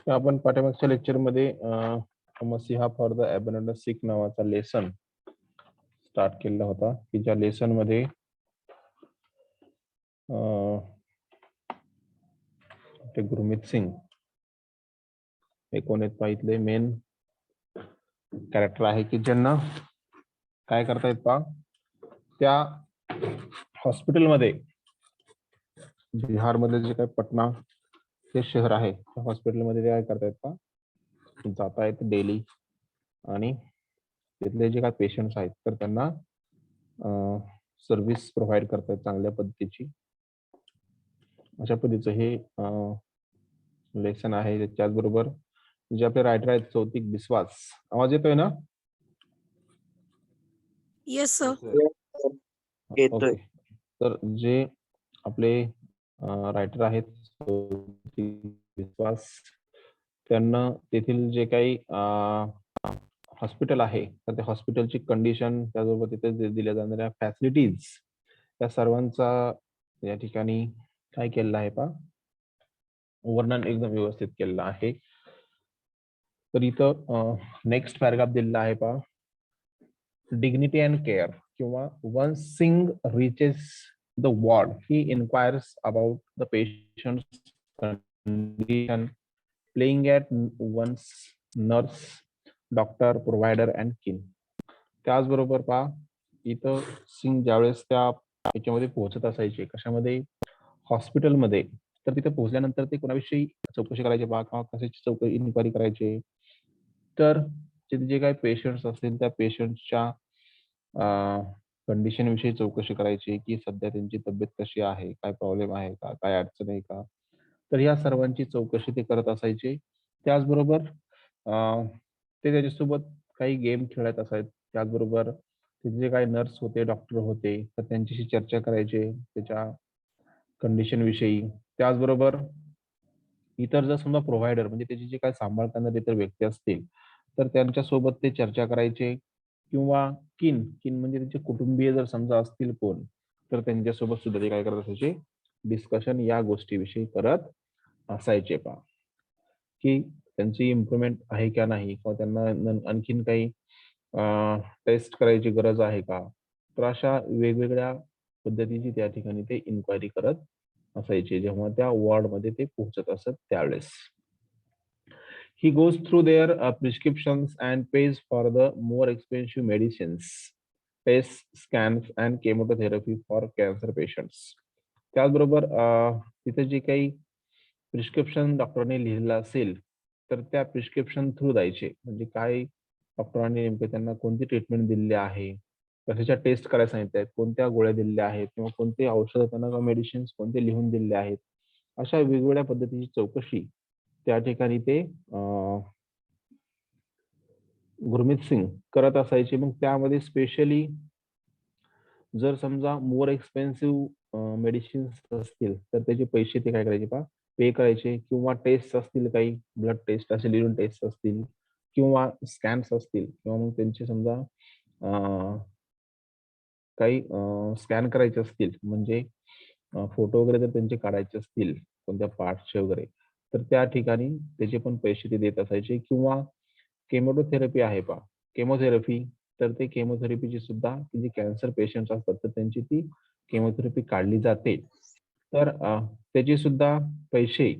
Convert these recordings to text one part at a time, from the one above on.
आपण पाठीमागच्या लेक्चरमध्ये मसिहा फॉर द अबंडन्ट सिक नावाचा लेसन स्टार्ट केला होता की ज्या लेसन मध्ये ते गुरमीत सिंग हे कोण आहेत पाहितले मेन कॅरेक्टर आहे की ज्यांना काय करतायत पा त्या हॉस्पिटलमध्ये बिहार मधले जे काही पटना हे शहर आहे त्या हॉस्पिटलमध्ये ते काय करतायत पा जातायत डेली आणि तिथले जे काही पेशंट्स आहेत तर त्यांना सर्व्हिस प्रोव्हाइड करतात चांगल्या पद्धतीची अशा पद्धतीचं हे लेसन आहे. त्याचबरोबर जे आपले रायटर आहेत चौतिक बिस्वास, आवाज येतोय ना? Yes sir. ओके. तर जे आपले रायटर आहेत चौतिक बिस्वास त्यांना तेथील जे काही हॉस्पिटल आहे तर त्या हॉस्पिटलची कंडिशन त्याचबरोबर तिथे दिल्या जाणाऱ्या फॅसिलिटीज त्या सर्वांचा या ठिकाणी काय केलेलं आहे पा वर्णन एकदम व्यवस्थित केलेलं आहे. तर इथं नेक्स्ट पॅराग्राफ दिलेला आहे पा डिग्निटी अँड केअर किंवा when Singh reaches the ward he inquires about the patients condition playing at once nurse doctor provider and kin. त्याचबरोबर पा इथं सिंग ज्यावेळेस त्या याच्यामध्ये पोहोचत असायचे कशामध्ये हॉस्पिटलमध्ये तर तिथे पोहोचल्यानंतर ते कोणाविषयी चौकशी करायचे बा किंवा कशाची चौकशी इन्क्वायरी करायचे तर तिथे जे काही पेशंट्स असतील त्या पेशंट्सच्या कंडिशन विषयी चौकशी करायची की सध्या त्यांची तब्येत कशी आहे, काय प्रॉब्लेम आहे का, काय अडचण आहे का, तर या सर्वांची चौकशी ते करत असायचे. त्याचबरोबर ते त्याच्यासोबत काही गेम खेळत असायचे. त्याचबरोबर तिथे जे काही नर्स होते डॉक्टर होते तर त्यांच्याशी चर्चा करायचे त्याच्या कंडिशन विषयी. त्याचबरोबर इतर जर समजा प्रोव्हायडर म्हणजे त्याची जे काही सांभाळ करणारे इतर व्यक्ती असतील तर त्यांच्यासोबत ते चर्चा करायचे किंवा किन किन म्हणजे त्यांचे कुटुंबीय जर समजा असतील कोण तर त्यांच्यासोबत सुद्धा ते काय करत असायचे डिस्कशन या गोष्टीविषयी करत असायचे पा की त्यांची इम्प्रुव्हमेंट आहे का नाही किंवा त्यांना आणखीन काही टेस्ट करायची गरज आहे का. तर अशा वेगवेगळ्या पद्धतीची त्या ठिकाणी ते इन्क्वायरी करत असायचे जेव्हा त्या वॉर्डमध्ये ते पोहोचत असत त्यावेळेस. He goes through their prescriptions and pays for the more expensive medicines, tests, scans and chemotherapy for cancer patients. त्याचबरोबर तिथे जे काही प्रिस्क्रिप्शन डॉक्टरने लिहिलेलं असेल तर त्या प्रिस्क्रिप्शन थ्रू द्यायचे म्हणजे काय डॉक्टरांनी नेमकं त्यांना कोणती ट्रीटमेंट दिलेली आहे, कशाच्या टेस्ट करायला सांगितल्या आहेत, कोणत्या गोळ्या दिलेल्या आहेत किंवा कोणते औषधं त्यांना मेडिसिन्स कोणते लिहून दिलेले आहेत, अशा वेगवेगळ्या पद्धतीची चौकशी त्या ठिकाणी ते गुरमीत सिंग करत असायचे. मग त्यामध्ये स्पेशली जर समजा मोर एक्सपेन्सिव्ह मेडिसिन्स असतील तर त्याचे पैसे ते काय करायचे पा पे करायचे किंवा टेस्ट असतील काही ब्लड टेस्ट असे लिहून टेस्ट असतील किंवा स्कॅन्स असतील किंवा मग त्यांचे समजा काही स्कॅन करायचे असतील म्हणजे फोटो वगैरे जर त्यांचे काढायचे असतील कोणत्या पार्टचे वगैरे तर त्या ठिकाणी त्याचे पण पैसे ते देत असायचे. किंवा केमोथेरपी आहे पा केमोथेरपी तर ते केमोथेरपीची सुद्धा जे कॅन्सर पेशंट असतात तर त्यांची ती केमोथेरपी काढली जाते तर त्याचे सुद्धा पैसे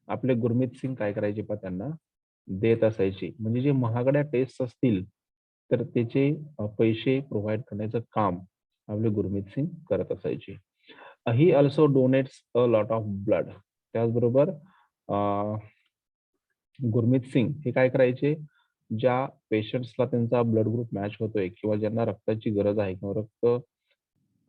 आपले गुरमीत सिंग काय करायचे पा त्यांना देत असायचे. म्हणजे जे महागड्या टेस्ट असतील तर त्याचे पैसे प्रोव्हाइड करण्याचं काम आपले गुरमीत सिंग करत असायचे. He also donates a lot of blood. त्याचबरोबर गुरमीत सिंग हे काय करायचे ज्या पेशंट्सला त्यांचा ब्लड ग्रुप मॅच होतोय किंवा ज्यांना रक्ताची गरज आहे किंवा रक्त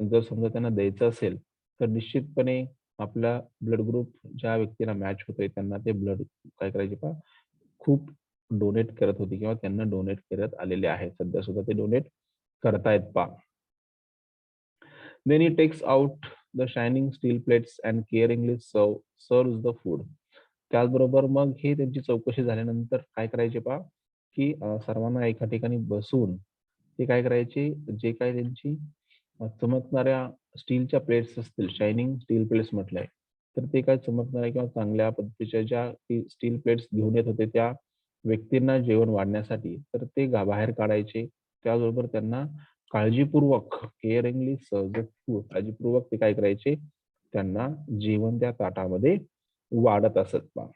जर समजा त्यांना द्यायचं असेल तर निश्चितपणे आपला ब्लड ग्रुप ज्या व्यक्तीला मॅच होतोय त्यांना ते ब्लड काय करायचे पा खूप डोनेट करत होती किंवा त्यांना डोनेट करत आलेले आहेत. सध्या सुद्धा ते डोनेट करतायत पा. Then he takes out the shining steel plates and caringly serves the food. त्याचबरोबर मग हे त्यांची चौकशी झाल्यानंतर काय करायचे पा की सर्वांना एका ठिकाणी बसून ते काय करायचे जे काय त्यांची चमकणाऱ्या स्टीलच्या प्लेट्स असतील शायनिंग स्टील प्लेट्स म्हटलंय तर ते काय चमकणाऱ्या किंवा चांगल्या पद्धतीच्या ज्या स्टील प्लेट्स घेऊन येत होते त्या व्यक्तींना जेवण वाढण्यासाठी, तर ते बाहेर काढायचे. त्याचबरोबर त्यांना काळजीपूर्वक केअरिंगली काळजीपूर्वक ते काय करायचे, त्यांना जेवण त्या ताटामध्ये वाढत असत पहा.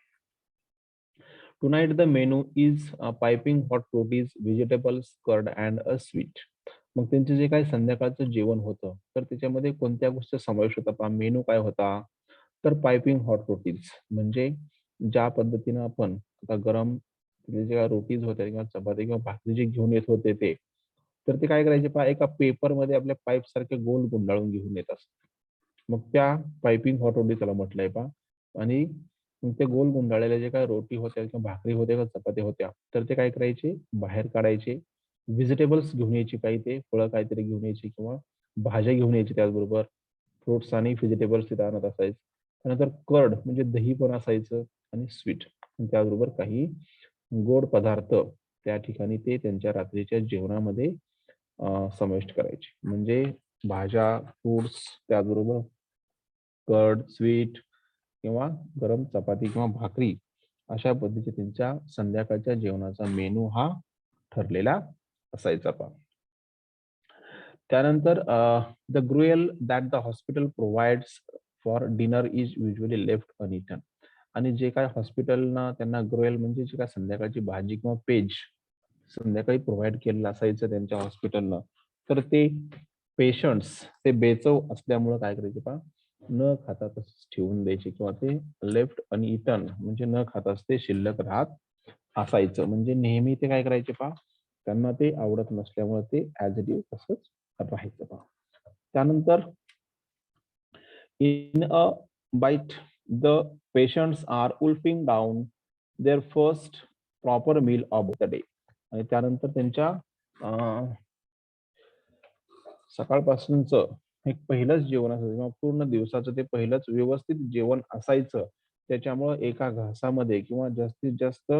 Tonight the menu is piping hot rotis, vegetables, curd and a sweet. मग त्यांचे जे काही संध्याकाळचं जेवण होतं, तर त्याच्यामध्ये कोणत्या गोष्टी समावेश होता पहा. मेनू काय होता? तर पाइपिंग हॉट रोटीज, म्हणजे ज्या पद्धतीनं आपण आता गरम ज्या रोटीज होत्या किंवा चपाती किंवा भाकरी जे घेऊन येत होते ते, तर ते काय करायचे पहा, एका पेपरमध्ये आपल्या पाईप सारखे गोल गुंडाळून घेऊन येत असत. मग त्या पाइपिंग हॉट रोटी त्याला म्हटलंय पहा. आणि मग ते गोल गुंडाळलेल्या जे काही रोटी होत्या किंवा भाकरी होत्या किंवा चपात्या होत्या, तर ते काय करायचे, बाहेर काढायचे. व्हेजिटेबल्स घेऊन यायची, काही ते फळं काहीतरी घेऊन यायची किंवा भाज्या घेऊन यायची, त्याचबरोबर फ्रुट्स आणि व्हेजिटेबल्स तिथे आणत असायचे. त्यानंतर कर्ड म्हणजे दही पण असायचं आणि स्वीट, त्याचबरोबर काही गोड पदार्थ त्या ठिकाणी ते त्यांच्या रात्रीच्या जेवणामध्ये समाविष्ट करायचे. म्हणजे भाज्या, फ्रुट्स, त्याचबरोबर कर्ड, स्वीट किंवा गरम चपाती किंवा भाकरी, अशा पद्धतीने त्यांच्या संध्याकाळच्या जेवणाचा मेनू हा ठरलेला असायचा पहा. त्यानंतर the gruel that the hospital provides for dinner is usually left uneaten. आणि जे काय हॉस्पिटलना त्यांना ग्रुएल म्हणजे जे काय संध्याकाळची भाजी किंवा पेज संध्याकाळी प्रोव्हाइड केलेलं असायचं त्यांच्या हॉस्पिटलनं, तर ते पेशंट्स ते बेचव असल्यामुळं काय करायचे पहा, न खाता तसंच ठेवून द्यायचे किंवा ते लेफ्ट अनइटन म्हणजे न खाताच ते शिल्लक राहत असायचं. म्हणजे नेहमी ते काय करायचे पहा, त्यांना ते आवडत नसल्यामुळे ते ॲज इट इज तसंच राहायचं पहा. त्यानंतर in a bite the patients are wolfing down their first proper meal of the day. आणि त्यानंतर त्यांच्या सकाळपासूनचं एक पहिलंच जेवण असायचं किंवा पूर्ण दिवसाचं ते पहिलंच व्यवस्थित जेवण असायचं. त्याच्यामुळं एका घासामध्ये किंवा जास्तीत जास्त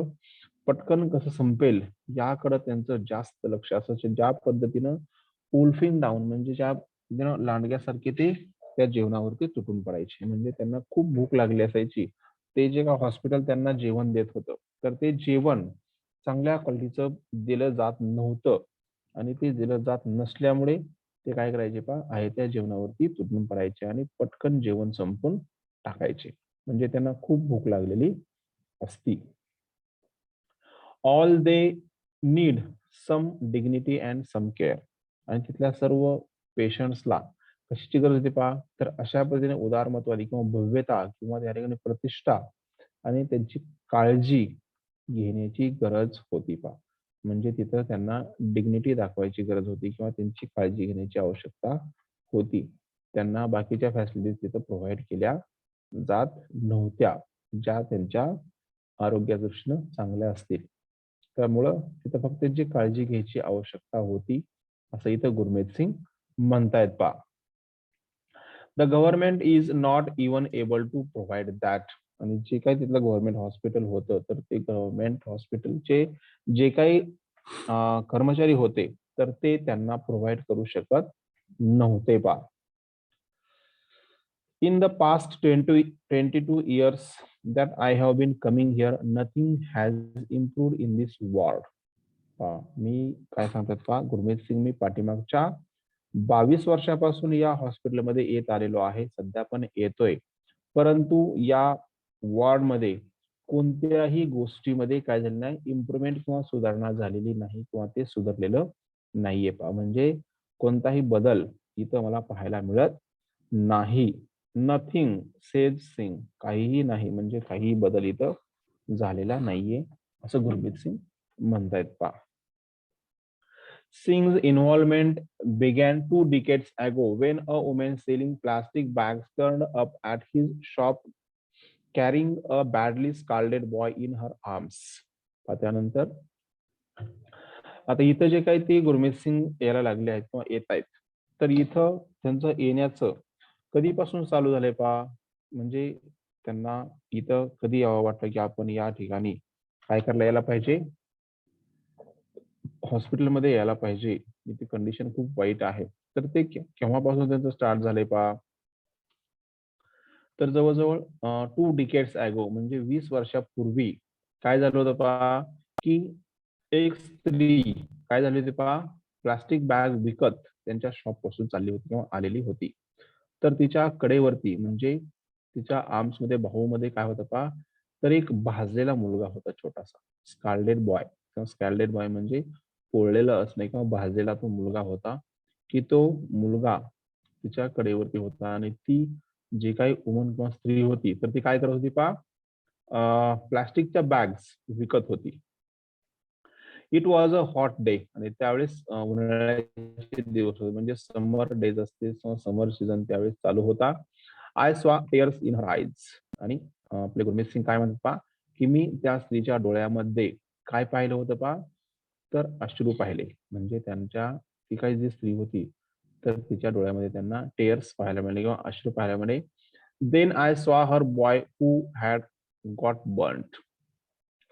पटकन कसं संपेल याकडं त्यांचं जास्त लक्ष असायचं. ज्या पद्धतीनं उल्फिंग डाऊन म्हणजे ज्या लांडग्यासारखे ते त्या जेवणावरती तुटून पडायचे. म्हणजे त्यांना खूप भूक लागली असायची. ते जे का हॉस्पिटल त्यांना जेवण देत होतं, तर ते जेवण चांगल्या क्वालिटीचं दिलं जात नव्हतं. आणि ते दिलं जात नसल्यामुळे ते काय करायचे पहा, आहे त्या जेवणावरती तुटून पडायचे आणि पटकन जेवण संपून टाकायचे. म्हणजे त्यांना खूप भूक लागलेली असती. All they need some dignity and some care. आणि तिथल्या सर्व पेशंट्सला कशाची गरज होती पहा, तर अशा पद्धतीने उदारमतवादी किंवा भव्यता किंवा त्या ठिकाणी प्रतिष्ठा आणि त्यांची काळजी घेण्याची गरज होती पहा. म्हणजे तिथं त्यांना डिग्निटी दाखवायची गरज होती किंवा त्यांची काळजी घेण्याची आवश्यकता होती. त्यांना बाकीच्या फॅसिलिटीज तिथं प्रोव्हाइड केल्या जात नव्हत्या, ज्या त्यांच्या आरोग्यादृष्टीनं चांगल्या असतील. त्यामुळं तिथं फक्त जी काळजी घ्यायची आवश्यकता होती, असं इथं गुरमीत सिंग म्हणतायत पहा. The government is not even able to provide that. आणि जे काही तिथलं गव्हर्नमेंट हॉस्पिटल होतं, तर ते गव्हर्नमेंट हॉस्पिटलचे जे काही कर्मचारी होते, तर ते त्यांना प्रोव्हाइड करू शकत नव्हते पहा. In the past 22 years that I have been coming here, nothing has improved in this ward. मी काय सांगतात पहा, गुरमीत सिंग मी पाठीमागच्या 22 वर्षापासून या हॉस्पिटलमध्ये येत आलेलो आहे, सध्या पण येतोय. परंतु या वॉर्डमध्ये कोणत्याही गोष्टीमध्ये काय झालं नाही, इम्प्रुव्हमेंट किंवा सुधारणा झालेली नाही किंवा ते सुधारलेलं नाहीये पहा. म्हणजे कोणताही बदल इथं मला पाहायला मिळत नाही. नथिंग सेज सिंग, काहीही नाही म्हणजे काहीही बदल इथं झालेला नाहीये, असं गुरमीत सिंग म्हणतायत पहा. Singh's involvement began 2 decades ago when a woman selling plastic bags turned up at his shop carrying a badly scalded boy in her arms. त्यानंतर आता इथं जे काही ते गुरमीत सिंग यायला लागले आहेत किंवा येत आहेत, तर इथं त्यांचं येण्याचं कधीपासून चालू झालंय पहा. म्हणजे त्यांना इथं कधी यावं वाटतं की आपण या ठिकाणी काय करायला यायला पाहिजे, हॉस्पिटलमध्ये यायला पाहिजे. इथे कंडिशन खूप वाईट आहे. तर ते केव्हापासून त्यांचं स्टार्ट झालंय पहा. तर जवळजवळ 2 डिकेड्स अगो म्हणजे 20 वर्षापूर्वी काय झालं होतं पहा, की एक स्त्री काय झाली होती पहा, प्लास्टिक बॅग विकत त्यांच्या शॉपपासून चालली होती किंवा आलेली होती. तर तिच्या कडेवरती म्हणजे तिच्या आर्म्समध्ये बाहूमध्ये काय होतं पहा, तर एक भाजलेला मुलगा होता छोटासा. स्कार्लेट बॉय किंवा स्कॅल्डेड बॉय म्हणजे पोळलेलं असणे किंवा भाजलेला तो मुलगा होता, की तो मुलगा तिच्या कडेवरती होता आणि ती जी काही वुमन किंवा स्त्री होती, तर ती काय करत होती पहा, प्लास्टिकच्या बॅग्स विकत होती. It was a hot day आणि त्यावेळेस उन्हाळ्याचे दिवस होते म्हणजे समर डेज असते समर सीझन त्यावेळेस चालू होता. I saw tears in her eyes आणि आपले गुरमीत सिंग काय म्हणतात पहा, की मी त्या स्त्रीच्या डोळ्यामध्ये काय पाहिलं होतं पहा, तर अश्रू पाहिले. म्हणजे त्यांच्या ती काही जी स्त्री होती, तर तिच्या डोळ्यामध्ये त्यांना टेअर्स पाहायला मिळाले किंवा अश्रू पाहायला मिळाले. Then I saw her boy who had got burned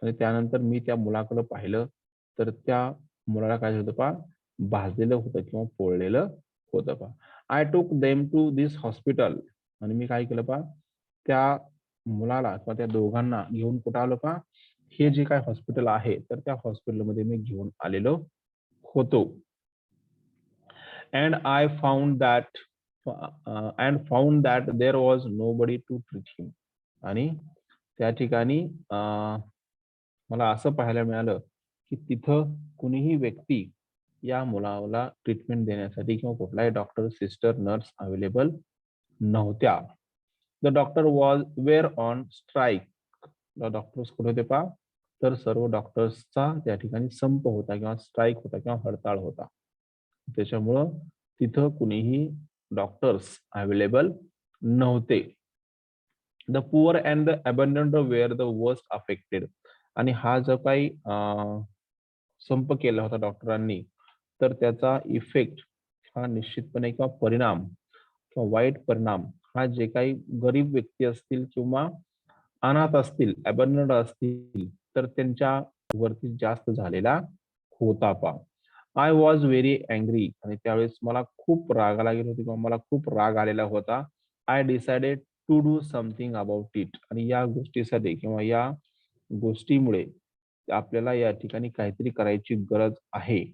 आणि त्यानंतर मी त्या मुलाकडे पाहिलं, तर त्या मुलाला काय होतं पहा, भाजलेलं होतं किंवा पोळलेलं होतं पहा. आय टूक देम टू धिस हॉस्पिटल आणि मी काय केलं पहा, त्या मुलाला किंवा त्या दोघांना घेऊन कुठं आलो पहा, हे जे काही हॉस्पिटल आहे, तर त्या हॉस्पिटलमध्ये मी घेऊन आलेलो होतो. And I found that there was nobody to treat him आणि त्या ठिकाणी मला असं पाहायला मिळालं, की तिथं कुणीही व्यक्ती या मुलाला ट्रीटमेंट देण्यासाठी किंवा कुठलाही डॉक्टर, सिस्टर, नर्स अवेलेबल नव्हत्या. The doctor was were on strike. Doctors कुठे होते पहा, तर सर्व डॉक्टर्सचा त्या ठिकाणी संप होता किंवा स्ट्राईक होता किंवा हडताळ होता. त्याच्यामुळं तिथं कुणीही डॉक्टर्स अवेलेबल नव्हते. The poor and the abandoned were the worst affected आणि हा जो काही संप केला होता डॉक्टरांनी, तर त्याचा इफेक्ट हा निश्चितपणे किंवा परिणाम किंवा वाईट परिणाम हा जे काही गरीब व्यक्ती असतील किंवा अनाथ असतील, अबंडन्ड असतील, तर त्यांच्या वरती जास्त झालेला होता पहा. आय वॉज व्हेरी अँग्री आणि त्यावेळेस मला खूप राग आला गेला होता किंवा मला खूप राग आलेला होता. I decided to do something about it आणि या गोष्टीसाठी किंवा या गोष्टीमुळे आपल्याला या ठिकाणी काहीतरी करायची गरज आहे,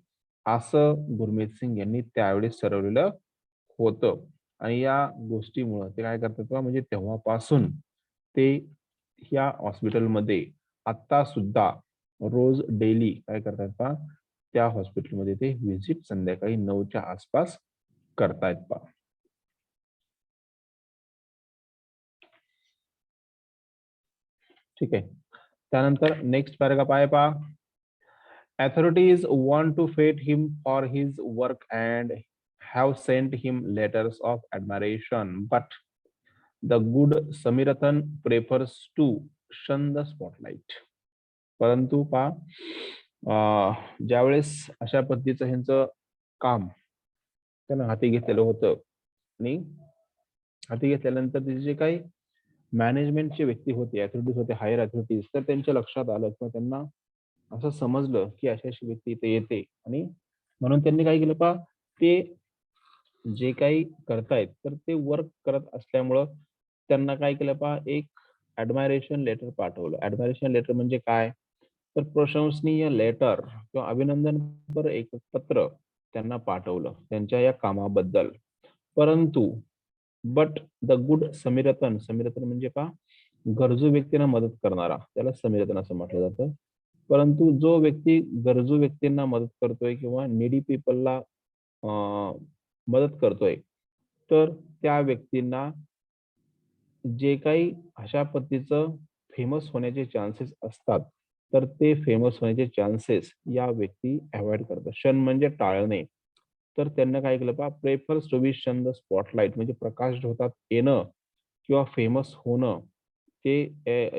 असं गुरमीत सिंग यांनी त्यावेळेस ठरवलेलं होतं. आणि या गोष्टीमुळं ते काय करतात बा म्हणजे तेव्हापासून ते या हॉस्पिटलमध्ये आता सुद्धा रोज डेली काय करतात पहा, त्या हॉस्पिटलमध्ये ते व्हिजिट संध्याकाळी 9च्या आसपास करतायत पहा. ठीक आहे. त्यानंतर नेक्स्ट पॅराग्राफ आहे पहा. Authorities want to feed him for his work and have sent him letters of admiration, but the good Samaritan prefers to shun the spotlight. परंतु पहा, ज्यावेळेस अशा पद्धतीचं ह्यांचं काम त्यानं हाती घेतलेलं होतं आणि हाती घेतल्यानंतर तिचे जे काही मॅनेजमेंटचे व्यक्ती होते, अथॉरिटीज होते, हायर अथॉरिटीज, तर त्यांच्या लक्षात आलं किंवा त्यांना असं समजलं, की अशी-अशी व्यक्ती इथे येते आणि म्हणून त्यांनी काय केलं पहा, ते जे काही करतायत, तर ते वर्क करत असल्यामुळं त्यांना काय केलं पहा, एक ॲडमायरेशन लेटर पाठवलं. ॲडमायरेशन लेटर म्हणजे काय? तर प्रशंसनीय लेटर किंवा अभिनंदनपर एक पत्र त्यांना पाठवलं त्यांच्या या कामाबद्दल. परंतु बट द गुड समीरतन, समीरतन म्हणजे पहा गरजू व्यक्तींना मदत करणारा, त्याला समीरतन असं म्हटलं जातं. परंतु जो व्यक्ती गरजू व्यक्तींना मदत करतोय किंवा नीडी पीपलला मदत करतोय, तर त्या व्यक्तींना जे काही अशा पद्धतीचं फेमस होण्याचे चान्सेस असतात, तर ते फेमस होण्याचे चान्सेस या व्यक्ती अव्हॉइड करतात. शन म्हणजे टाळणे. तर त्यांना काय केलं पहा, प्रेफर्स टू बी शन द स्पॉटलाइट म्हणजे प्रकाशझोतात येणं किंवा फेमस होणं, ते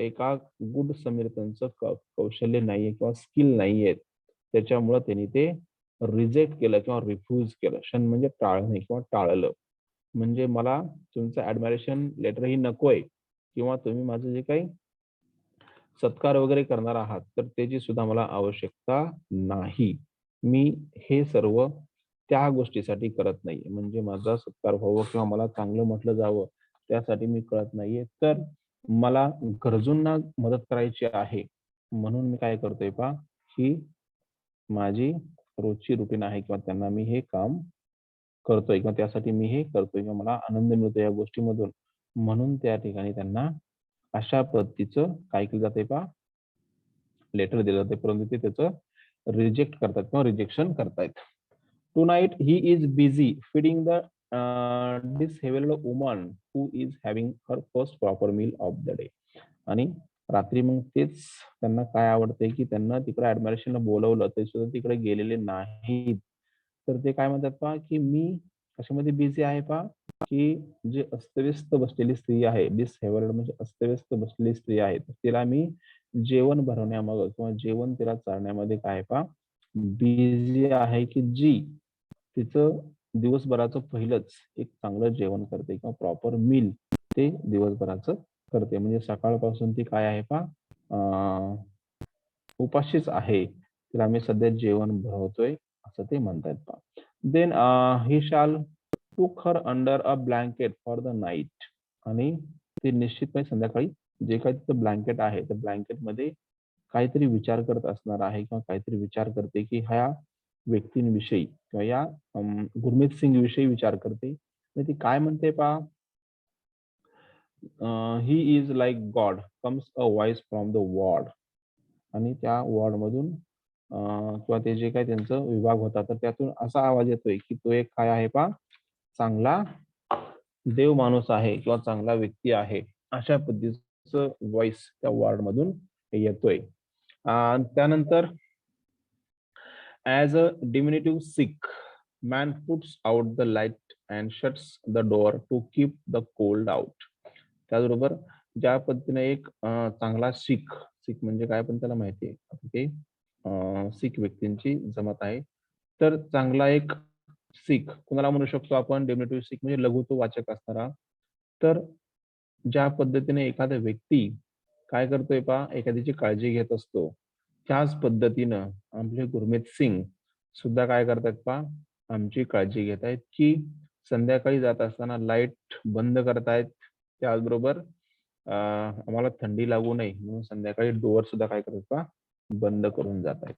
एका गुड समीरतनचं कौशल्य नाहीये किंवा स्किल नाहीये. त्याच्यामुळं त्यांनी ते रिजेक्ट केलं किंवा रिफ्यूज केलं. शन म्हणजे टाळणे किंवा टाळलं. म्हणजे मला तुमचं ॲडमिरेशन लेटरही नकोय किंवा तुम्ही माझं जे काही सत्कार वगैरे करणार आहात, तर त्याची सुद्धा मला आवश्यकता नाही. मी हे सर्व त्या गोष्टीसाठी करत नाहीये. म्हणजे माझा सत्कार व्हावं किंवा मला चांगलं म्हटलं जावं, त्यासाठी मी कळत नाहीये. तर मला गरजूंना मदत करायची आहे, म्हणून मी काय करतोय पहा, ही माझी रोजची रुटीन आहे किंवा त्यांना मी हे काम करतोय किंवा त्यासाठी मी हे करतोय किंवा मला आनंद मिळतो या गोष्टीमधून. म्हणून त्या ठिकाणी त्यांना अशा पद्धतीचं काय केलं जातंय पहा, लेटर दिलं जातंय, परंतु ते त्याचं रिजेक्ट करतात किंवा रिजेक्शन करतायत. Tonight he is busy feeding the disabled woman who is having her first proper meal of the day. आणि रात्री मग तेच त्यांना काय आवडतंय, की त्यांना तिकडे ॲडमिरेशनला बोलावलं, ते सुद्धा तिकडे गेलेले नाहीत. तर ते काय म्हणतात पहा, की मी कशामध्ये बिझी आहे पहा, की जे अस्तव्यस्त बसलेली स्त्री आहे, डिसेबल्ड म्हणजे अस्तव्यस्त बसलेली स्त्री आहे, तर तिला मी जेवण भरवण्यामागं किंवा जेवण तिला चारण्यामध्ये काय पहा, बिझी आहे, की जी तिचं दिवसभराचं पहिलंच एक चांगलं जेवण करते किंवा प्रॉपर मील ते दिवसभराचं करते. म्हणजे सकाळपासून ती काय आहे पहा, उपाशीच आहे. तिला आम्ही सध्या जेवण भरवतोय असं ते म्हणतायत पहा. देन ही शाल टूक her under a blanket for the night. आणि ते निश्चितपणे संध्याकाळी जे काही तिचं ब्लँकेट आहे, त्या ब्लँकेटमध्ये काहीतरी विचार करत असणार आहे किंवा काहीतरी विचार करते, की ह्या व्यक्तींविषयी किंवा या गुरमीत सिंग विषयी विचार करते. आणि ती काय म्हणते पहा, he is like god comes a voice from the ward. आणि त्या वॉर्डमधून किंवा ते जे काही त्यांचं विभाग होता, तर त्यातून असा आवाज येतोय, की तो एक काय आहे पहा, चांगला देव माणूस आहे किंवा चांगला व्यक्ती आहे. अशा पद्धतीचं व्हॉइस त्या वॉर्डमधून येतोय. त्यानंतर as a diminutive sick man puts out the light and shuts the door to keep the cold out. त्याचबरोबर ज्या पद्धतीने एक चांगला शीख शीख म्हणजे काय पण त्याला माहिती आहे ते शीख व्यक्तींची जमात आहे. तर चांगला एक शीख कुणाला म्हणू शकतो आपण, डेमिनेटिव्ह शीख म्हणजे लघुत्ववाचक असणारा. तर ज्या पद्धतीने एखादा व्यक्ती काय करतोय पहा, एखाद्याची काळजी घेत असतो, त्याच पद्धतीनं आपले गुरमीत सिंग सुद्धा काय करतायत पहा, आमची काळजी घेत आहेत, की संध्याकाळी जात असताना लाईट बंद करतायत. त्याचबरोबर आम्हाला थंडी लागू नये म्हणून संध्याकाळी डोअर सुद्धा काय करतात पहा, बंद करून जात आहेत.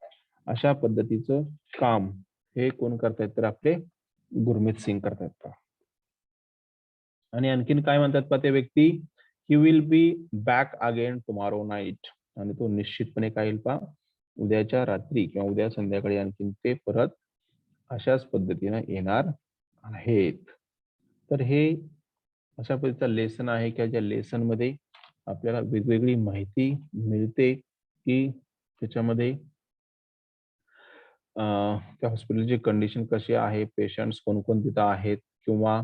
अशा पद्धतीचं काम हे कोण करतायत, तर आपले गुरमीत सिंग करतायत पहा. आणि आणखीन काय म्हणतात पहा ते व्यक्ती, he will be back again tomorrow night. आणि तो निश्चितपणे काय येईल पहा, उद्याच्या रात्री किंवा उद्या संध्याकाळी आणखीन ते परत अशाच पद्धतीनं येणार आहेत. तर हे अशा पद्धतीचा लेसन आहे, की ज्या लेसनमध्ये आपल्याला वेगवेगळी माहिती मिळते, की त्याच्यामध्ये त्या हॉस्पिटलची कंडिशन कशी आहे, पेशंट्स कोण-कोण तिथं आहेत किंवा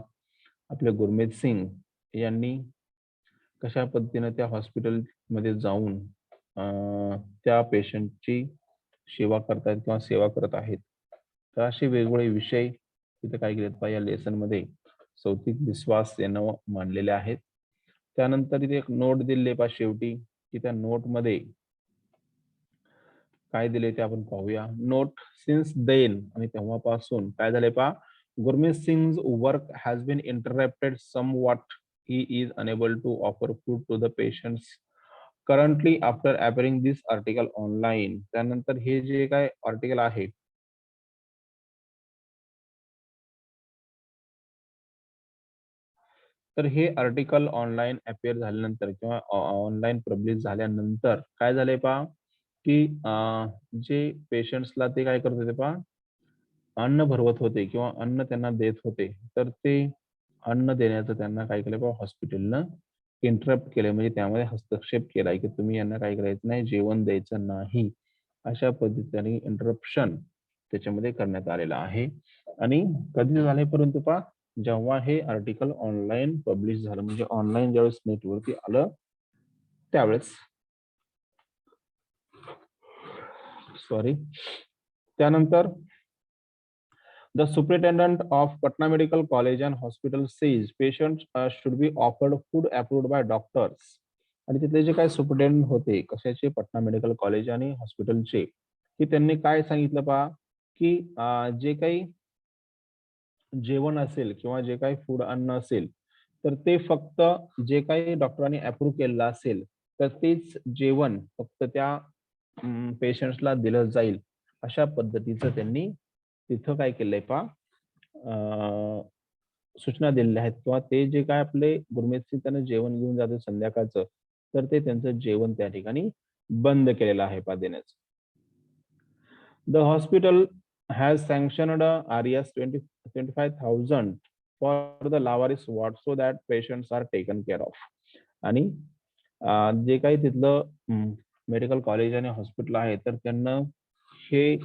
आपले गुरमीत सिंग यांनी कशा पद्धतीनं त्या हॉस्पिटलमध्ये जाऊन त्या पेशंटची सेवा करतायत किंवा सेवा करत आहेत. तर असे वेगवेगळे विषय तिथे काय केलेत पहा या लेसनमध्ये सौतिक विश्वास यानं मांडलेले आहेत. त्यानंतर इथे एक नोट दिलेली पहा शेवटी, की त्या नोटमध्ये काय दिले ते आपण पाहूया. नोट सिन्स देन आणि तेव्हापासून काय झालंय पहा, Gurmeet Singh's work has been interrupted somewhat. He is unable to offer food to the patients currently after appearing this article online. त्यानंतर हे जे काय आर्टिकल आहे, तर हे आर्टिकल ऑनलाईन अपिअर झाल्यानंतर किंवा ऑनलाईन पब्लिश झाल्यानंतर काय झालंय पहा, की जे पेशंट्सला ते काय करत होते पहा, अन्न भरवत होते किंवा अन्न त्यांना देत होते. तर ते अन्न देण्याचं त्यांना काय केलं बाबा हॉस्पिटलनं इंटरप्ट केलंय, म्हणजे त्यामध्ये हस्तक्षेप केलाय, की तुम्ही यांना काय करायचं नाही, जेवण द्यायचं नाही. अशा पद्धतीने इंटरप्शन त्याच्यामध्ये करण्यात आलेलं आहे. आणि कधी झालंय परंतु पहा, जेव्हा हे आर्टिकल ऑनलाईन पब्लिश झालं, म्हणजे ऑनलाईन ज्यावेळेस नेटवरती आलं त्यावेळेस सॉरी. त्यानंतर the superintendent of Patna Medical College and Hospital says patients should be offered food approved by doctors. आणि तिथले जे काही सुपरिटेंडंट होते कशाचे, पटना मेडिकल कॉलेज आणि हॉस्पिटलचे, की त्यांनी काय सांगितलं पहा, की जे काही जेवण असेल किंवा जे काही फूड अन्न असेल तर ते फक्त जे काही डॉक्टरांनी अप्रूव्ह केलेलं असेल तर तेच जेवण फक्त त्या पेशंट्सला दिलं जाईल अशा पद्धतीचं त्यांनी तिथं काय केलंय सूचना दिलेल्या आहेत किंवा ते जे काय आपले गुरमीत सिंग त्यांना जेवण घेऊन जाते संध्याकाळचं तर ते त्यांचं जेवण त्या ठिकाणी बंद केलेलं आहे देण्याचं. The hospital has sanctioned RS 25,000 for the lawaris ward so that patients are taken care of. आणि जे काही तिथलं मेडिकल कॉलेज आणि हॉस्पिटल आहे तर त्यांना हे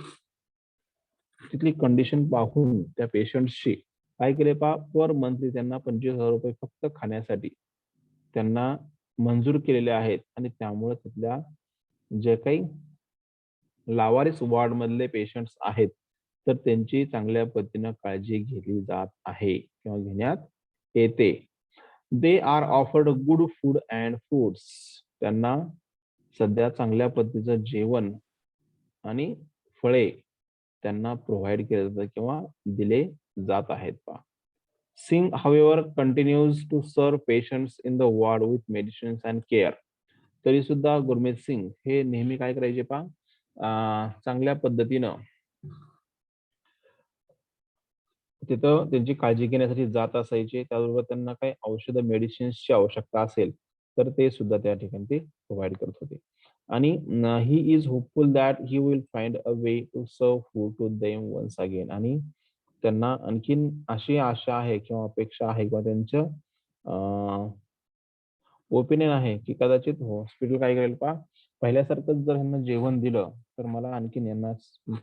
तिथली कंडिशन पाहून त्या पेशंट्सची काय केले पर मंथली त्यांना 25,000 रुपये फक्त खाण्यासाठी त्यांना मंजूर केलेले आहेत आणि त्यामुळे तिथल्या जे काही लावारिस वॉर्ड मधले पेशंट्स आहेत तर त्यांची चांगल्या पद्धतीनं काळजी घेतली जात आहे किंवा घेण्यात येते. They are offered good food and fruits. त्यांना सध्या चांगल्या पद्धतीचं जेवण आणि फळे त्यांना प्रोव्हाइड केलं जातं किंवा दिले जात आहेत Singh however continues to serve patients in the ward with medicines and care. तरी सुद्धा गुरमीत सिंग हे नेहमी काय करायचे चांगल्या पद्धतीनं तिथं त्यांची काळजी घेण्यासाठी जात असायचे. त्याचबरोबर त्यांना काही औषध मेडिसिन्सची आवश्यकता असेल तर ते सुद्धा त्या ठिकाणी ते प्रोव्हाइड करत होते. आणि he is hopeful that he will find a way to serve food to them once again. आणि त्यांना आणखीन अशी आशा आहे किंवा अपेक्षा आहे किंवा त्यांचं ओपिनियन आहे की कदाचित हॉस्पिटल काय करेल पहिल्यासारखंच जर ह्यांना जेवण दिलं तर मला आणखीन यांना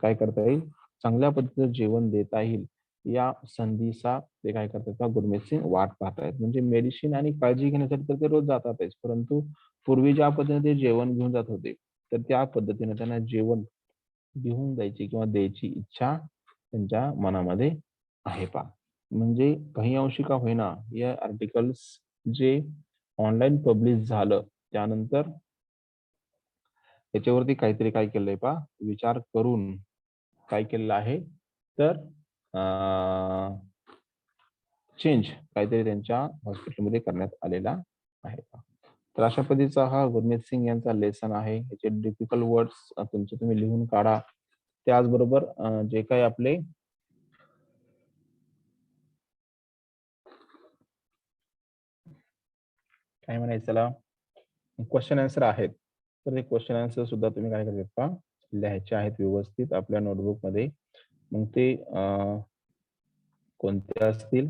काय करता येईल चांगल्या पद्धतीचं जेवण देता येईल या संधीचा ते काय करतात गुरमीत सिंग वाट पाहतायत. म्हणजे मेडिसिन आणि काळजी घेण्यासाठी तर ते रोज जातातच परंतु पूर्वी ज्या पद्धतीने ते जेवण घेऊन जात होते तर त्या पद्धतीने त्यांना जेवण घेऊन जायची किंवा द्यायची इच्छा त्यांच्या मनामध्ये आहे म्हणजे काही अंशी का होईना या आर्टिकल्स जे ऑनलाईन पब्लिश झालं त्यानंतर याच्यावरती काहीतरी काय केलंय विचार करून काय केलेलं आहे तर चेंज काहीतरी त्यांच्या हॉस्पिटलमध्ये करण्यात आलेला आहे तर अशा पद्धतीचा हा गुरमीत सिंग यांचा लेसन आहे. याचे डिफिकल्ट वर्ड्स तुमचे तुम्ही लिहून काढा. त्याचबरोबर जे काही आपले काय म्हणायचं त्याला क्वेश्चन आन्सर आहेत तर ते क्वेश्चन आन्सर सुद्धा तुम्ही काय करता लिहायचे आहेत व्यवस्थित आपल्या नोटबुक मध्ये. मग ते कोणते असतील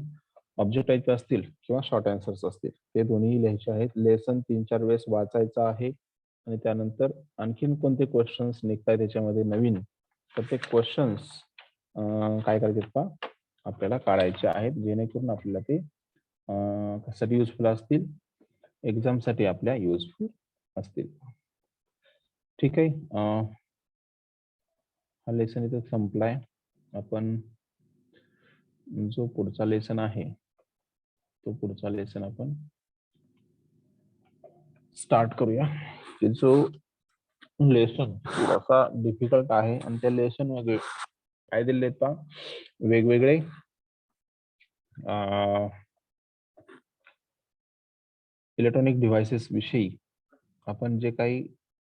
ऑब्जेक्ट टाईप असतील किंवा शॉर्ट आन्सर्स असतील ते दोन्ही लिहायचे आहेत. लेसन 3-4 वेळेस वाचायचं आहे आणि त्यानंतर आणखीन कोणते क्वेश्चन्स निघताय त्याच्यामध्ये नवीन तर ते क्वेश्चन्स काय करायचे आपल्याला काढायचे आहेत जेणेकरून आपल्याला ते कशासाठी युजफुल असतील एक्झाम साठी आपल्या युजफुल असतील. ठीक आहे. हा लेसन इथे संपलाय. आपण जो पुढचा लेसन आहे तो पुढचा लेसन आपण स्टार्ट करूया. जो लेसन थोडासा डिफिकल्ट आहे आणि त्या लेसन मध्ये काय दिले वेगवेगळे इलेक्ट्रॉनिक डिव्हाइसेस विषयी आपण जे काही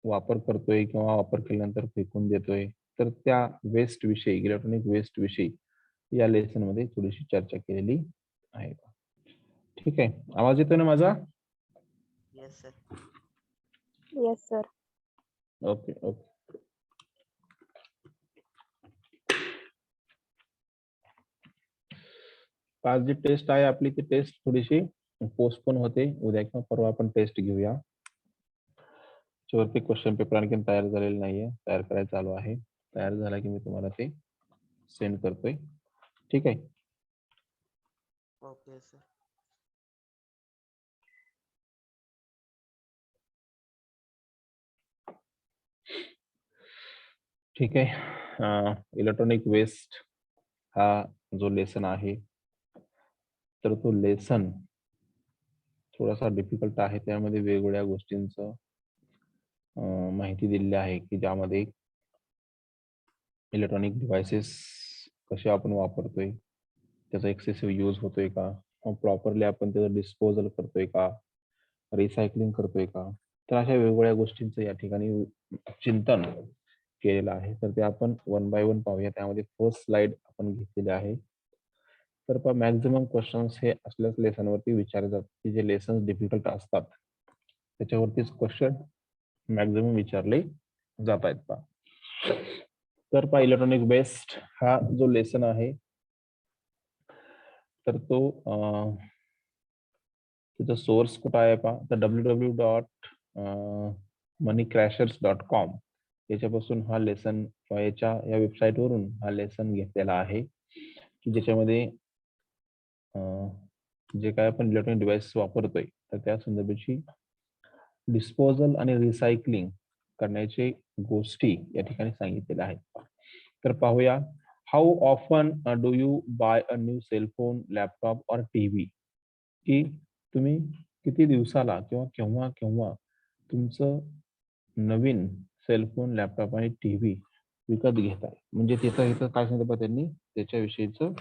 वापर करतोय किंवा वापर केल्यानंतर फेकून देतोय तर त्या वेस्ट विषयी इलेक्ट्रॉनिक वेस्ट विषयी या लेसन मध्ये थोडीशी चर्चा केलेली आहे. ठीक आहे. आवाज येतोय ना माझा? Yes sir. Yes sir. Okay okay. आज जी टेस्ट आहे आपली ती टेस्ट थोडीशी पोस्टपोन होते. उद्या किंवा परवा आपण टेस्ट घेऊया. त्याच्यावरती क्वेश्चन पेपर आणखी तयार झालेला नाहीये. तयार करायचं चालू आहे. तयार झाला की मी तुम्हाला ते सेंड करतोय. ठीक आहे. Okay sir. ठीक आहे. इलेक्ट्रॉनिक वेस्ट हा जो लेसन आहे तर तो लेसन थोडासा डिफिकल्ट आहे. त्यामध्ये वेगवेगळ्या गोष्टींचं माहिती दिलेली आहे की ज्यामध्ये इलेक्ट्रॉनिक डिव्हाइसेस कसे आपण वापरतोय त्याचा एक्सेसिव्ह यूज होतोय का प्रॉपरली आपण त्याचं डिस्पोजल करतोय का, रिसायकलिंग करतोय का, तर अशा वेगवेगळ्या गोष्टींचं या ठिकाणी चिंतन केलेलं आहे. तर ते आपण वन बाय वन पाहूया. त्यामध्ये फर्स्ट स्लाइड आपण घेतलेली आहे. तर पहा मॅक्झिमम क्वेश्चन्स हे असल्याच लेसनवरती विचारले जातात की जे लेसन डिफिकल्ट असतात त्याच्यावरतीच क्वेश्चन मॅक्झिमम विचारले जात आहेत. पहा तर पहा इलेक्ट्रॉनिक वेस्ट हा जो लेसन आहे तर तो त्याचा सोर्स कुठं आहे पहा तर www.moneycrashers.com याच्यापासून हा लेसन या वेबसाईट वरून हा लेसन घेतलेला आहे की ज्याच्यामध्ये जे काय आपण इलेक्ट्रॉनिक डिव्हाइस वापरतोय तर त्या संदर्भाची डिस्पोजल आणि रिसायकलिंग करण्याचे गोष्टी या ठिकाणी सांगितलेल्या आहेत. तर पाहूया how often do you buy a new cellphone, laptop और टीव्ही, की तुम्ही किती दिवसाला किंवा केव्हा केव्हा तुमचं नवीन सेलफोन, लॅपटॉप आणि टीव्ही विकत घेताय. म्हणजे तिथं इथं काय सांगितलं त्यांनी त्याच्याविषयीचं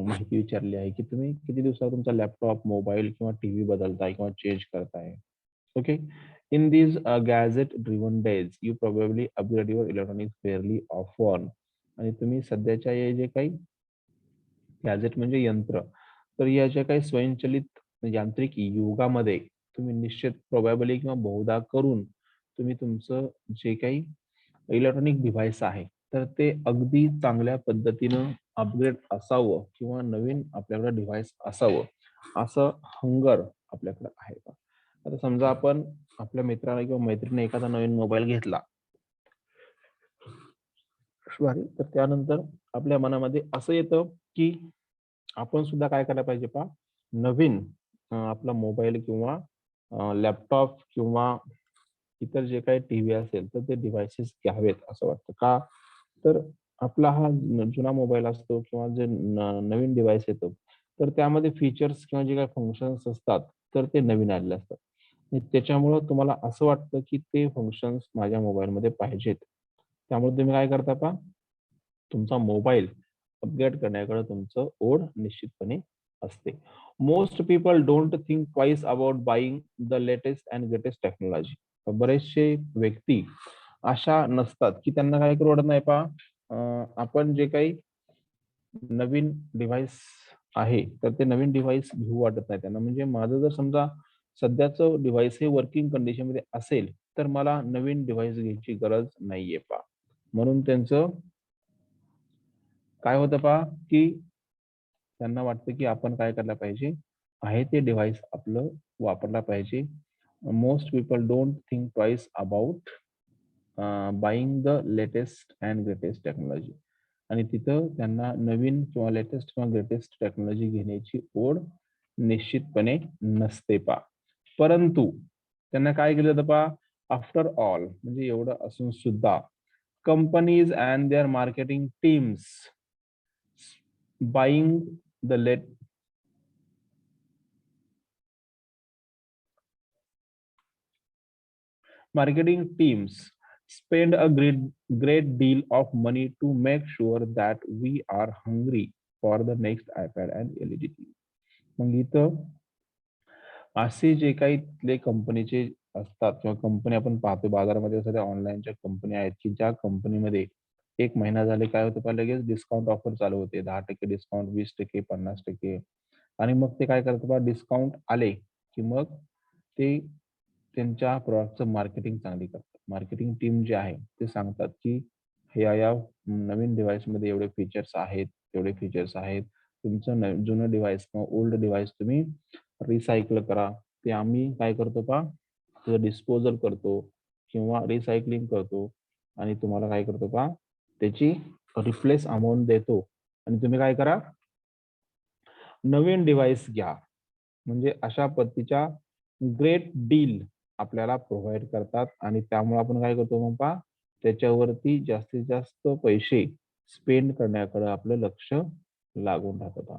माहिती विचारली आहे की तुम्ही किती दिवसात तुमचा लॅपटॉप, मोबाईल किंवा टीव्ही बदलताय किंवा चेंज करताय. Okay, in these gadget driven days you probably upgrade your electronics fairly often. आणि तुम्ही सध्याच्या हे जे काही गॅजेट म्हणजे यंत्र तर या ज्या काही स्वयंचलित यांत्रिक युगामध्ये तुम्ही निश्चित प्रोबॅबली किंवा बहुधा करून तुम्ही तुमचं जे काही इलेक्ट्रॉनिक डिव्हाइस आहे तर ते अगदी चांगल्या पद्धतीनं अपग्रेड असावं किंवा नवीन आपल्याकडे डिव्हाइस असावं असं हंगर आपल्याकडे आहे का. आता समजा आपण आपल्या मित्राला किंवा मैत्रिणीने एखादा नवीन मोबाईल घेतला तर त्यानंतर आपल्या मनामध्ये असं येतं की आपण सुद्धा काय करायला पाहिजे पहा नवीन आपला मोबाईल किंवा लॅपटॉप किंवा इतर जे काही टीव्ही असेल तर ते डिव्हाइसेस घ्यावेत असं वाटतं का. तर आपला हा जुना मोबाईल असतो किंवा जे नवीन डिव्हाइस येतो तर त्यामध्ये फीचर्स किंवा जे काही फंक्शन्स असतात तर ते नवीन आलेले असतात. त्याच्यामुळं तुम्हाला असं वाटतं की ते फंक्शन्स माझ्या मोबाईलमध्ये पाहिजेत. त्यामुळे तुम्ही काय करता पहा तुमचा मोबाईल अपग्रेड करण्याकडे तुमचं ओढ निश्चितपणे असते. Most people don't think twice about buying the latest and greatest technology. बरेचसे व्यक्ती अशा नसतात की त्यांना काय करू वाटत नाही पहा आपण जे काही नवीन डिव्हाइस आहे तर ते नवीन डिव्हाइस घेऊ वाटत नाही त्यांना. म्हणजे माझं जर समजा सध्याचं डिव्हाइस हे वर्किंग कंडिशन मध्ये असेल तर मला नवीन डिव्हाइस घ्यायची गरज नाहीये पहा. म्हणून त्यांचं काय होतं पहा की त्यांना वाटतं की आपण काय करायला पाहिजे आहे ते डिव्हाइस आपलं वापरला पाहिजे. Most people don't think twice about buying the latest and greatest technology. आणि तिथं त्यांना नवीन किंवा लेटेस्ट किंवा ग्रेटेस्ट टेक्नॉलॉजी घेण्याची ओढ निश्चितपणे नसते पहा. परंतु त्यांना काय केलं होतं पहा आफ्टर ऑल म्हणजे एवढं असून सुद्धा companies and their marketing teams buying the marketing teams spend a great deal of money to make sure that we are hungry for the next iPad and LED TV. मग इथं असे जे काही तिथले कंपनीचे असतात किंवा कंपनी आपण पाहतो बाजारामध्ये सध्या ऑनलाईनच्या कंपनी आहेत की ज्या कंपनीमध्ये एक महिना झाले काय होतं पहा लगेच डिस्काउंट ऑफर चालू होते. 10% डिस्काउंट, 20%, 50%. आणि मग ते काय करतात पहा डिस्काउंट आले की मग ते त्यांच्या प्रॉडक्टचं मार्केटिंग चांगली करतात. मार्केटिंग टीम जे आहे ते सांगतात की या नवीन डिव्हाइसमध्ये एवढे फीचर्स आहेत, तेवढे फीचर्स आहेत. तुमचं जुनं डिव्हाइस किंवा ओल्ड डिव्हाइस तुम्ही रिसायकल करा. ते आम्ही काय करतो पहा त्याचं डिस्पोजल करतो किंवा रिसायकलिंग करतो आणि तुम्हाला काय करतो पहा त्याची रिप्लेस अमाऊंट देतो आणि तुम्ही काय करा नवीन डिव्हाइस घ्या. म्हणजे अशा पद्धतीच्या ग्रेट डील आपल्याला प्रोव्हाइड करतात आणि त्यामुळे आपण काय करतो मग पहा त्याच्यावरती जास्तीत जास्त पैसे स्पेंड करण्याकडे आपलं लक्ष लागून राहतं पहा.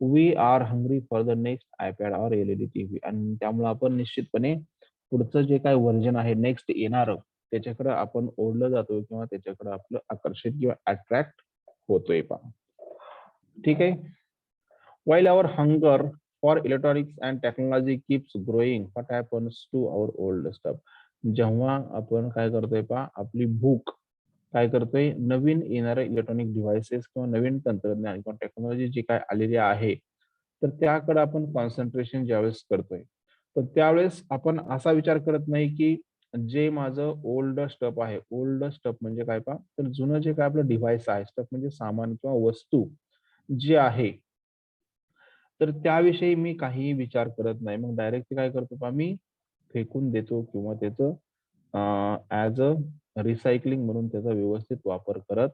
We are hungry for the next iPad और एलईडी टीव्ही. आणि त्यामुळे आपण निश्चितपणे पुढचं जे काय व्हर्जन आहे नेक्स्ट येणार त्याच्याकडे आपण ओढलं जातो किंवा त्याच्याकडे आपलं आकर्षित किंवा अट्रॅक्ट होतोय पहा. ठीक आहे. while our hunger for electronics and technology keeps growing, what happens to our old stuff? जेव्हा आपण काय करतोय पहा, आपली भूक काय करतोय, नवीन येणारे इलेक्ट्रॉनिक डिव्हाइसेस किंवा नवीन तंत्रज्ञान किंवा टेक्नॉलॉजी जी काय आलेली आहे, तर त्याकडे आपण कॉन्सन्ट्रेशन ज्यावेळेस करतोय, तर त्यावेळेस आपण असा विचार करत नाही की जे माझं ओल्ड स्टफ आहे, ओल्ड स्टफ म्हणजे काय पहा, तर जुनं जे काय आपलं डिव्हाइस आहे, स्टफ म्हणजे सामान किंवा वस्तू जे आहे, तर त्याविषयी मी काहीही विचार करत नाही. मग डायरेक्ट काय करतो पहा, मी फेकून देतो किंवा त्याचं ॲज अ रिसायकलिंग म्हणून त्याचा व्यवस्थित वापर करत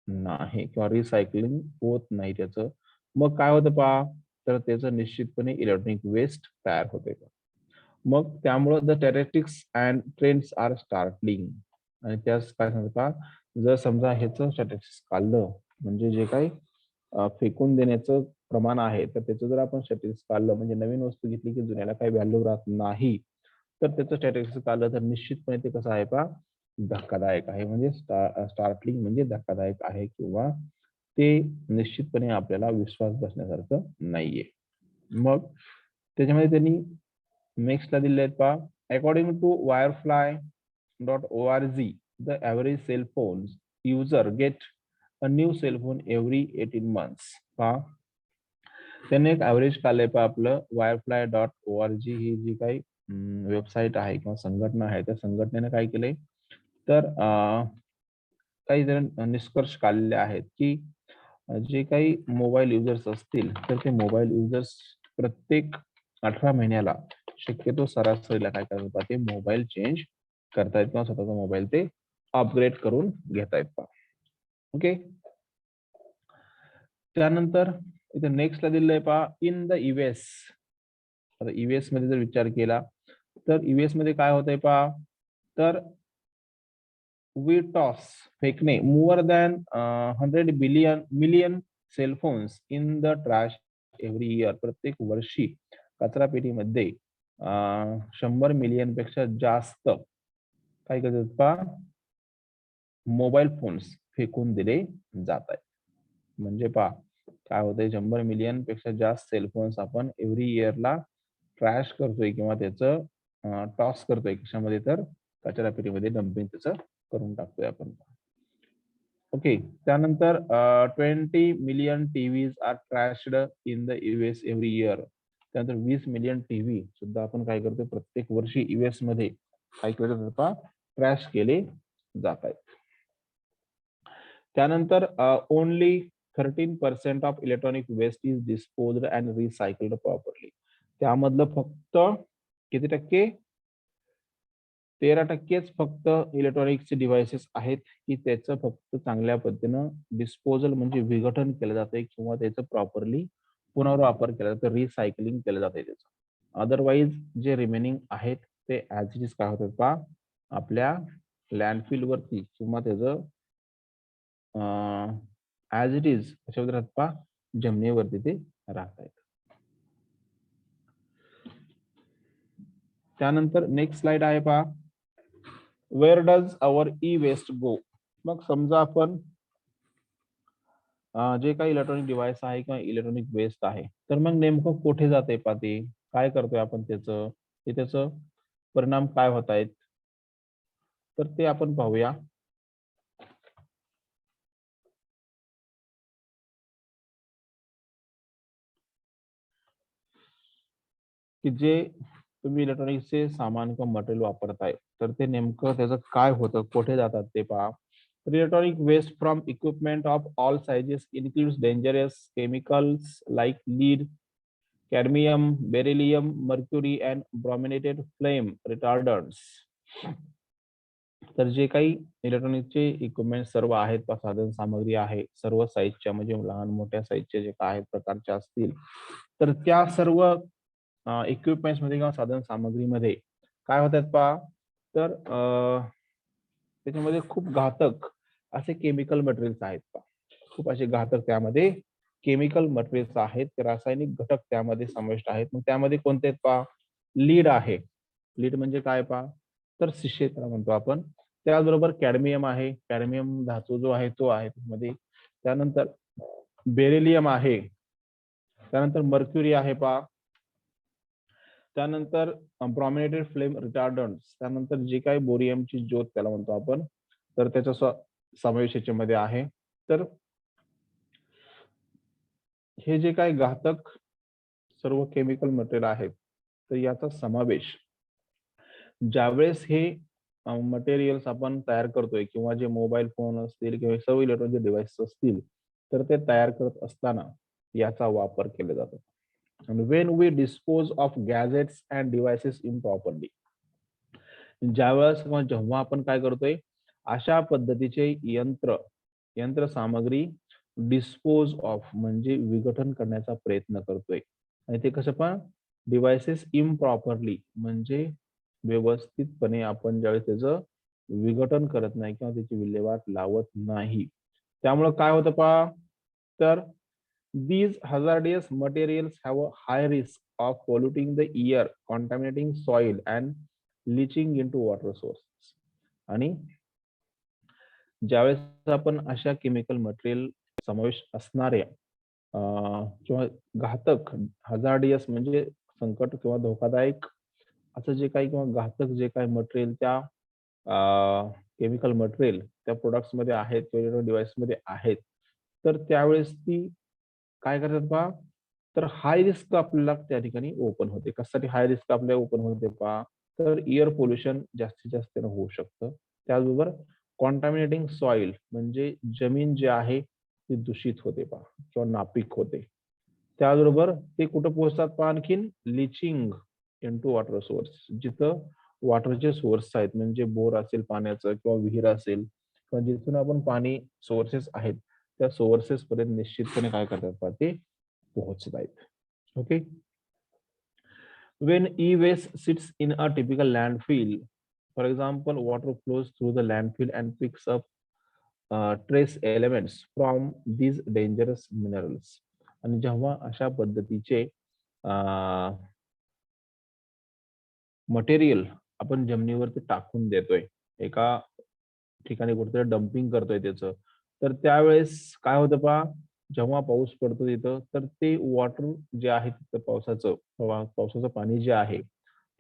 नाही किंवा रिसायकलिंग होत नाही त्याचं. मग काय होतं पहा, तर त्याचं निश्चितपणे इलेक्ट्रॉनिक वेस्ट तयार होते. मग त्यामुळं the statistics and trends are startling. आणि त्यास काय सांगतात पहा, जर समजा ह्याचं स्टॅटिस्टिक्स काढलं, म्हणजे जे काही फेकून देण्याचं प्रमाण आहे, तर त्याचं जर आपण स्टॅटिस्टिक्स काढलं, म्हणजे नवीन वस्तू घेतली की जुन्याला काही व्हॅल्यू राहत नाही, तर त्याचं स्टॅटिस्टिक्स काढलं तर निश्चितपणे ते कसं आहे पहा, धक्कादायक आहे. म्हणजे स्टार्टलिंग म्हणजे धक्कादायक आहे किंवा ते निश्चितपणे आपल्याला विश्वास बसण्यासारखं नाहीये. मग त्याच्यामध्ये त्यांनी नेक्स्टला दिले आहेत पहा, according to wirefly.org the average cell phones user get a new cell phone every 18 months. पहा, त्यांनी एक ऍव्हरेज काढलंय पहा आपलं wirefly.org ही जी काही वेबसाईट आहे किंवा संघटना आहे, त्या संघटनेने काय केलंय, तर काही जण निष्कर्ष काढलेले आहेत की जे काही मोबाईल युजर्स असतील, तर ते मोबाईल युजर्स प्रत्येक 18 महिन्याला शक्यतो सरासरीला काय करतात, ते मोबाईल चेंज करतायत किंवा स्वतःचा मोबाईल ते अपग्रेड करून घेतायत पहा. ओके, त्यानंतर इथे नेक्स्टला दिलंय पहा, इन द यूएस. आता यूएस मध्ये जर विचार केला, तर यूएस मध्ये काय होतंय पहा, तर we toss फेकणे more than 100 million cellphones in the trash every year. प्रत्येक वर्षी कचरा पेटीमध्ये 100 मिलियन पेक्षा जास्त काय करतात पहा, मोबाईल फोन्स फेकून दिले जात आहेत. म्हणजे पहा काय होतंय, 100 मिलियन पेक्षा जास्त सेलफोन्स आपण एव्हरी इयरला ट्रॅश करतोय किंवा त्याचं टॉस करतोय कशामध्ये, तर कचरा पेटीमध्ये डम्पिंग त्याचं करून टाकतोय आपण. ओके, त्यानंतर 20 million TVs are trashed in the US every year. त्यानंतर 20 मिलियन टीव्ही सुद्धा आपण काय करतोय, प्रत्येक वर्षी यूएस मध्ये काय केलं जातं, ट्रॅश केले जात आहेत. त्यानंतर only 13% of electronic waste is disposed and recycled properly. त्यामधलं फक्त किती टक्के, 13%च फक्त इलेक्ट्रॉनिक्सचे डिव्हाइसेस आहेत की त्याचं फक्त चांगल्या पद्धतीनं डिस्पोजल म्हणजे विघटन केलं जाते किंवा त्याचं प्रॉपरली पुनर्वापर केला जातो, रिसायकलिंग केलं जाते त्याचं. अदरवाईज जे रिमेनिंग आहेत ते ऍज इट इज काय होतात पहा, आपल्या लँडफिल वरती किंवा त्याचं ऍज इट इज कशावर राहत पहा, जमिनीवरती ते राहत आहेत. त्यानंतर नेक्स्ट स्लाइड आहे पहा, where does our e waste go. मग समजा आपण जे काही इलेक्ट्रॉनिक डिव्हाइस आहे किंवा इलेक्ट्रॉनिक वेस्ट आहे, तर मग नेमकं कुठे जाते पहा, ते काय करतोय आपण त्याचं, ते त्याचं परिणाम काय होत आहेत, तर ते आपण पाहूया. की जे तुम्ही इलेक्ट्रॉनिक्सचे सामान किंवा मटेरियल वापरताय, तर ते नेमकं त्याचं काय होतं, कुठे जातात ते पहा. Electronic waste from equipment of all sizes includes dangerous chemicals like lead, cadmium, beryllium, mercury and brominated flame retardants. तर जे काही इलेक्ट्रॉनिकचे इक्विपमेंट सर्व आहेत, साधन सामग्री आहे, सर्व साईजच्या म्हणजे लहान मोठ्या साईजचे जे काय प्रकारचे असतील, तर त्या सर्व इक्विपमेंट्स मध्ये किंवा साधन सामग्रीमध्ये काय होतात पहा, तर त्याच्यामध्ये खूप घातक असे केमिकल मटेरियल्स आहेत पहा. खूप असे घातक त्यामध्ये केमिकल मटेरियल्स आहेत, ते रासायनिक घटक त्यामध्ये समाविष्ट आहेत. मग त्यामध्ये कोणते आहेत पहा, लीड आहे. लीड म्हणजे काय पहा, तर शिशे त्याला म्हणतो आपण. त्याचबरोबर कॅडमियम आहे, कॅडमियम धातू जो आहे तो आहे त्यामध्ये. त्यानंतर बेरिलियम आहे, त्यानंतर मर्क्युरी आहे पहा. त्यानंतर ब्रॉमिनेटेड फ्लेम रिटार्डंट्स, त्यानंतर जे काही बोरियमची ज्योत त्याला म्हणतो आपण, तर त्याचा समावेश याच्यामध्ये आहे. तर हे जे काही घातक सर्व केमिकल मटेरियल आहेत, तर याचा समावेश ज्यावेळेस हे मटेरियल्स आपण तयार करतोय किंवा जे मोबाईल फोन असतील किंवा सर्व इलेक्ट्रॉनिक डिव्हाइस असतील, तर ते तयार करत असताना याचा वापर केला जातो. आणि when we dispose of gadgets and devices improperly, ज्यावेळेस किंवा जेव्हा आपण काय करतोय, अशा पद्धतीचे यंत्र सामग्री डिस्पोज ऑफ म्हणजे विघटन करण्याचा प्रयत्न करतोय. आणि ते कसं पण डिव्हाइसेस इम्प्रॉपरली म्हणजे व्यवस्थितपणे आपण ज्यावेळेस त्याचं विघटन करत नाही किंवा त्याची विल्हेवाट लावत नाही, त्यामुळे काय होतं पहा, तर these hazardous materials have a high risk of polluting the air, contaminating soil and leaching into water sources. आणि ज्यावेळेस आपण अशा केमिकल मटेरियल समावेश असणाऱ्या किंवा घातक, हजार्डियस म्हणजे संकट किंवा धोकादायक असं जे काही किंवा घातक जे काही मटेरियल त्या केमिकल मटेरियल त्या प्रोडक्ट्स मध्ये आहेत किंवा डिव्हाइस मध्ये आहेत, तर त्यावेळेस ती काय करतात पहा, तर हाय रिस्क आपल्याला त्या ठिकाणी ओपन होते. कशासाठी हाय रिस्क आपल्याला ओपन होते पहा, तर एअर पोल्युशन जास्तीत जास्त होऊ शकतं. त्याचबरोबर कॉन्टॅमिनेटिंग सॉइल म्हणजे जमीन जे आहे ती दूषित होते पहा किंवा नापीक होते. त्याचबरोबर ते कुठं पोहोचतात पहा, आणखीन लिचिंग इनटू वॉटर सोर्स, जिथं वॉटरचे सोर्स आहेत म्हणजे बोर असेल पाण्याचं किंवा विहीर असेल किंवा जिथून आपण पाणी सोर्सेस आहेत, त्या सोर्सेस पर्यंत निश्चितपणे काय करतात पहा, ते पोहोचत आहेत. Okay. When e-waste sits in a typical landfill, for example, water flows through the landfill and picks up trace elements from these dangerous minerals. आणि जेव्हा अशा पद्धतीचे मटेरियल आपण जमिनीवरती टाकून देतोय, एका ठिकाणी कुठेतरी डम्पिंग करतोय त्याचं, तर त्यावेळेस काय होतं पहा, जेव्हा पाऊस पडतो तिथं, तर ते वॉटर जे आहे तिथं पावसाचं पाणी जे आहे,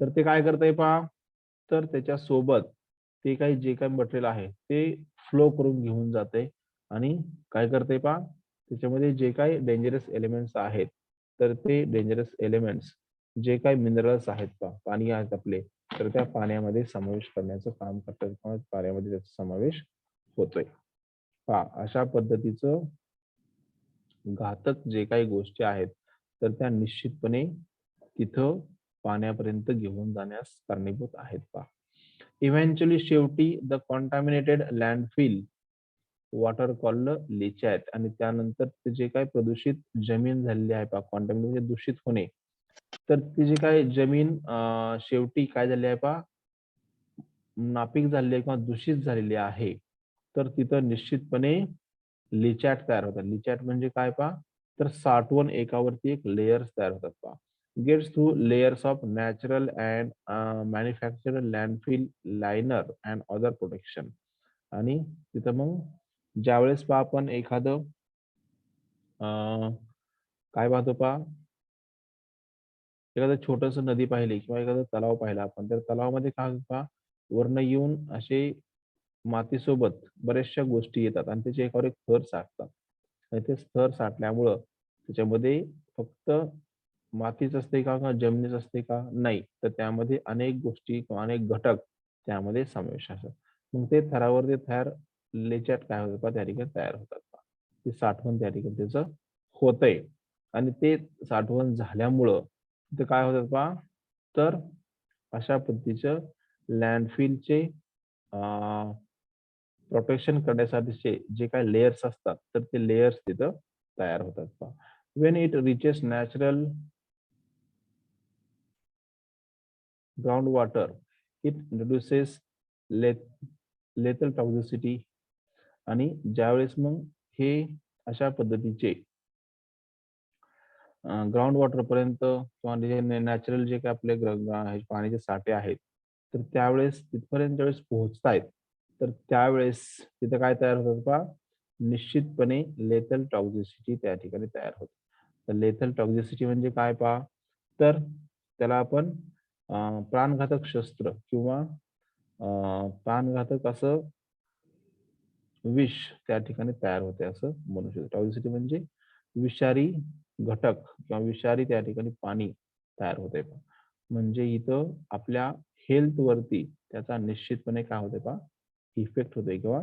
तर ते काय करतंय पहा, तर त्याच्या सोबत ते काही जे काही मटेरियल आहे ते फ्लो करून घेऊन जाते आणि काय करते पहा, त्याच्यामध्ये जे काही डेंजरस एलिमेंट्स आहेत, तर ते डेंजरस एलिमेंट्स जे काही मिनरल्स आहेत पहा, पाणी आहेत आपले, तर त्या पाण्यामध्ये समावेश करण्याचं काम करतात किंवा पाण्यामध्ये त्याचा समावेश होतोय. पहा, अशा पद्धतीचं घातक जे काही गोष्टी आहेत, तर त्या निश्चितपणे तिथं पाण्यापर्यंत घेऊन जाण्यास कारणीभूत आहेत पहा. इव्हेंच्युअली शेवटी द कॉन्टॅमिनेटेड लँडफिल वॉटर कॉल्ड लिचॅट, आणि त्यानंतर ते जे काही प्रदूषित जमीन झालेली आहे पहा, कॉन्टॅमिनेट म्हणजे दूषित होणे, तर ती जी काही जमीन शेवटी काय झाली आहे पहा, नापीक झालेली आहे किंवा दूषित झालेली आहे, तर तिथं निश्चितपणे लिचॅट तयार होतात. लिचॅट म्हणजे काय पहा, तर साठवण एकावरती एक लेयर्स तयार होतात पहा. Gets through layers of natural and manufactured landfill liner and other protection. आणि तिथं मग ज्यावेळेस पहा आपण एखादं काय पाहतो पहा, एखादं छोटस नदी पाहिली किंवा एखादा तलाव पाहिला आपण, तर तलावामध्ये काय पहा, वरनं येऊन असे मातीसोबत बऱ्याचशा गोष्टी येतात आणि त्याचे एकावर एक थर साठतात. आणि ते थर साठल्यामुळं त्याच्यामध्ये फक्त मातीच असते का किंवा जमिनीच असते का, नाही, तर त्यामध्ये अनेक गोष्टी किंवा अनेक घटक त्यामध्ये समावेश असतात. मग ते थरावर ते थर लेचॅट काय होतं पहा, त्या ठिकाणी तयार होतात पहा. ते साठवण त्या ठिकाणी त्याचं होतंय. आणि ते साठवण झाल्यामुळं ते काय होतात पहा, तर अशा पद्धतीचं लँडफिलचे प्रोटेक्शन करण्यासाठीचे जे काही लेयर्स असतात, तर ते लेयर्स तिथं तयार होतात पहा. When it reaches natural ground water, it reduces lethal toxicity. आणि ज्यावेळेस मग हे अशा पद्धतीचे ग्राउंड वॉटर पर्यंत किंवा नॅचरल जे काही आपले पाण्याचे साठे आहेत, तर त्यावेळेस तिथपर्यंत ज्यावेळेस पोहोचतायत, तर त्यावेळेस तिथं काय तयार होतात पहा, निश्चितपणे लेथल टॉक्झिसिटी त्या ठिकाणी तयार होते. तर लेथल टॉक्झिसिटी म्हणजे काय पहा, तर त्याला आपण प्राणघातक शस्त्र किंवा प्राणघातक असं विष त्या ठिकाणी तयार होते असं म्हणू शकतो. टॉक्झिसिटी म्हणजे विषारी घटक किंवा विषारी त्या ठिकाणी पाणी तयार होते. म्हणजे इथं आपल्या हेल्थ वरती त्याचा निश्चितपणे काय होते पहा, इफेक्ट होते किंवा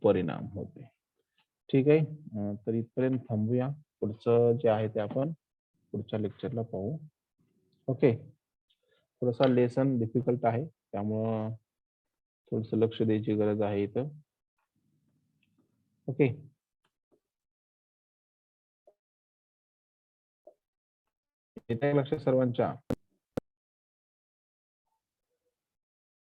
परिणाम होते. ठीक आहे. तर इथपर्यंत थांबूया. पुढचं जे आहे ते आपण पुढच्या लेक्चरला पाहू. ओके. थोडासा लेसन डिफिकल्ट आहे, त्यामुळं थोडस लक्ष द्यायची गरज आहे इथं. ओके. येत आहे लक्ष सर्वांच्या?